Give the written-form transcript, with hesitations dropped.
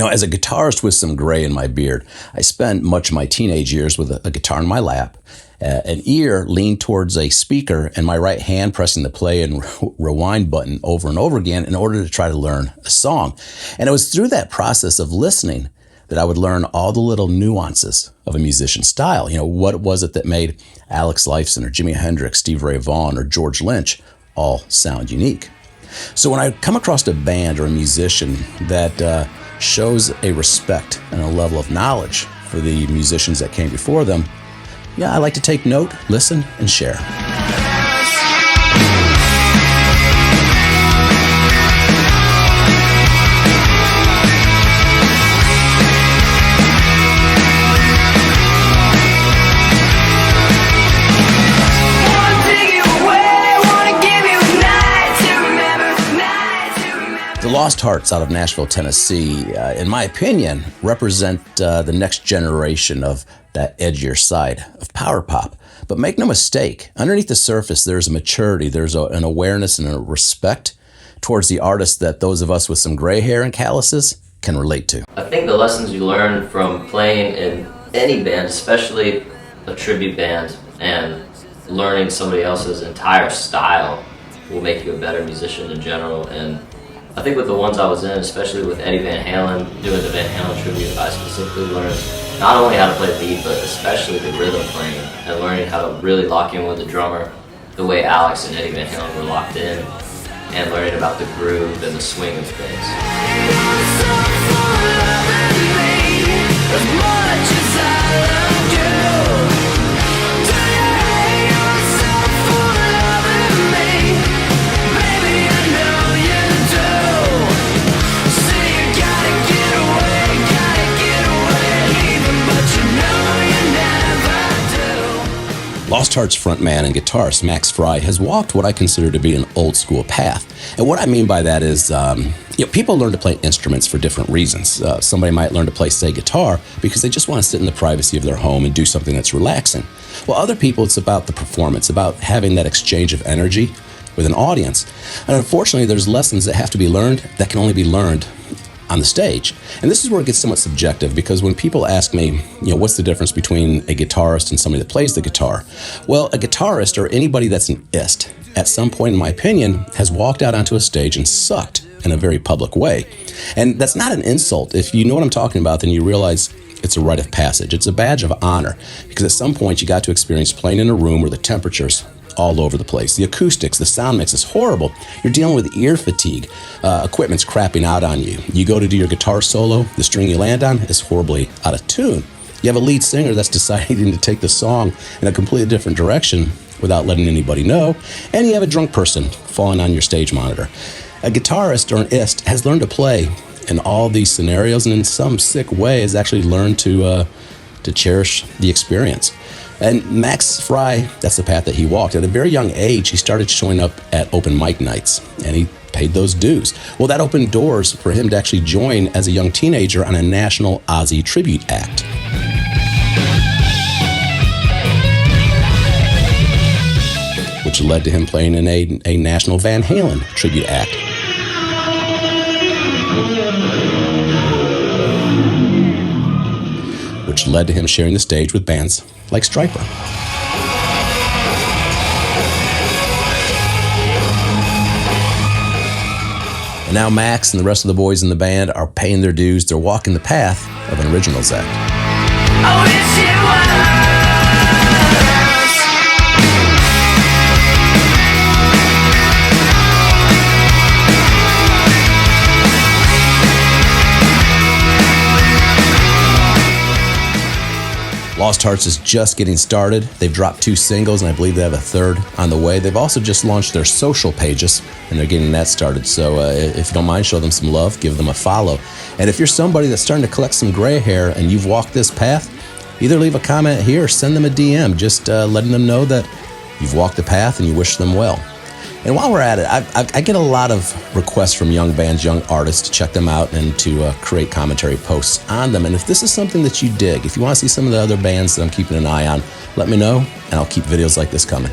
As a guitarist with some gray in my beard, I spent much of my teenage years with a guitar in my lap, an ear leaned towards a speaker, and my right hand pressing the play and rewind button over and over again in order to try to learn a song. And it was through that process of listening that I would learn all the little nuances of a musician's style. What was it that made Alex Lifeson or Jimi Hendrix, Steve Ray Vaughan, or George Lynch all sound unique? So when I come across a band or a musician that shows a respect and a level of knowledge for the musicians that came before them, I like to take note, listen, and share. The Lost Hearts out of Nashville, Tennessee, in my opinion, represent the next generation of that edgier side of power pop. But make no mistake, underneath the surface, there's a maturity, there's an awareness and a respect towards the artist that those of us with some gray hair and calluses can relate to. I think the lessons you learn from playing in any band, especially a tribute band, and learning somebody else's entire style will make you a better musician in general. And I think with the ones I was in, especially with Eddie Van Halen, doing the Van Halen tribute, I specifically learned not only how to play beat, but especially the rhythm playing, and learning how to really lock in with the drummer the way Alex and Eddie Van Halen were locked in, and learning about the groove and the swing of things. Lost Hearts frontman and guitarist Max Fry has walked what I consider to be an old school path. And what I mean by that is, people learn to play instruments for different reasons. Somebody might learn to play, say, guitar because they just want to sit in the privacy of their home and do something that's relaxing. Well, other people, it's about the performance, about having that exchange of energy with an audience. And unfortunately, there's lessons that have to be learned that can only be learned on the stage. And this is where it gets somewhat subjective, because when people ask me, what's the difference between a guitarist and somebody that plays the guitar? Well, a guitarist, or anybody that's an ist, at some point, in my opinion, has walked out onto a stage and sucked in a very public way. And that's not an insult. If you know what I'm talking about, then you realize it's a rite of passage. It's a badge of honor, because at some point you got to experience playing in a room where the temperature's all over the place. The acoustics, the sound mix is horrible. You're dealing with ear fatigue. Equipment's crapping out on you. You go to do your guitar solo, the string you land on is horribly out of tune. You have a lead singer that's deciding to take the song in a completely different direction without letting anybody know, and you have a drunk person falling on your stage monitor. A guitarist or an ist has learned to play in all these scenarios, and in some sick way has actually learned to cherish the experience. And Max Fry, that's the path that he walked. At a very young age, he started showing up at open mic nights, and he paid those dues. Well, that opened doors for him to actually join as a young teenager on a national Ozzy tribute act. Which led to him playing in a national Van Halen tribute act. Which led to him sharing the stage with bands like Stryper. And now Max and the rest of the boys in the band are paying their dues. They're walking the path of an originals act. I wish it was. Lost Hearts is just getting started. They've dropped 2 singles, and I believe they have a 3rd on the way. They've also just launched their social pages, and they're getting that started. So if you don't mind, show them some love, give them a follow. And if you're somebody that's starting to collect some gray hair and you've walked this path, either leave a comment here or send them a DM, just letting them know that you've walked the path and you wish them well. And while we're at it, I get a lot of requests from young bands, young artists to check them out and to create commentary posts on them. And if this is something that you dig, if you want to see some of the other bands that I'm keeping an eye on, let me know, and I'll keep videos like this coming.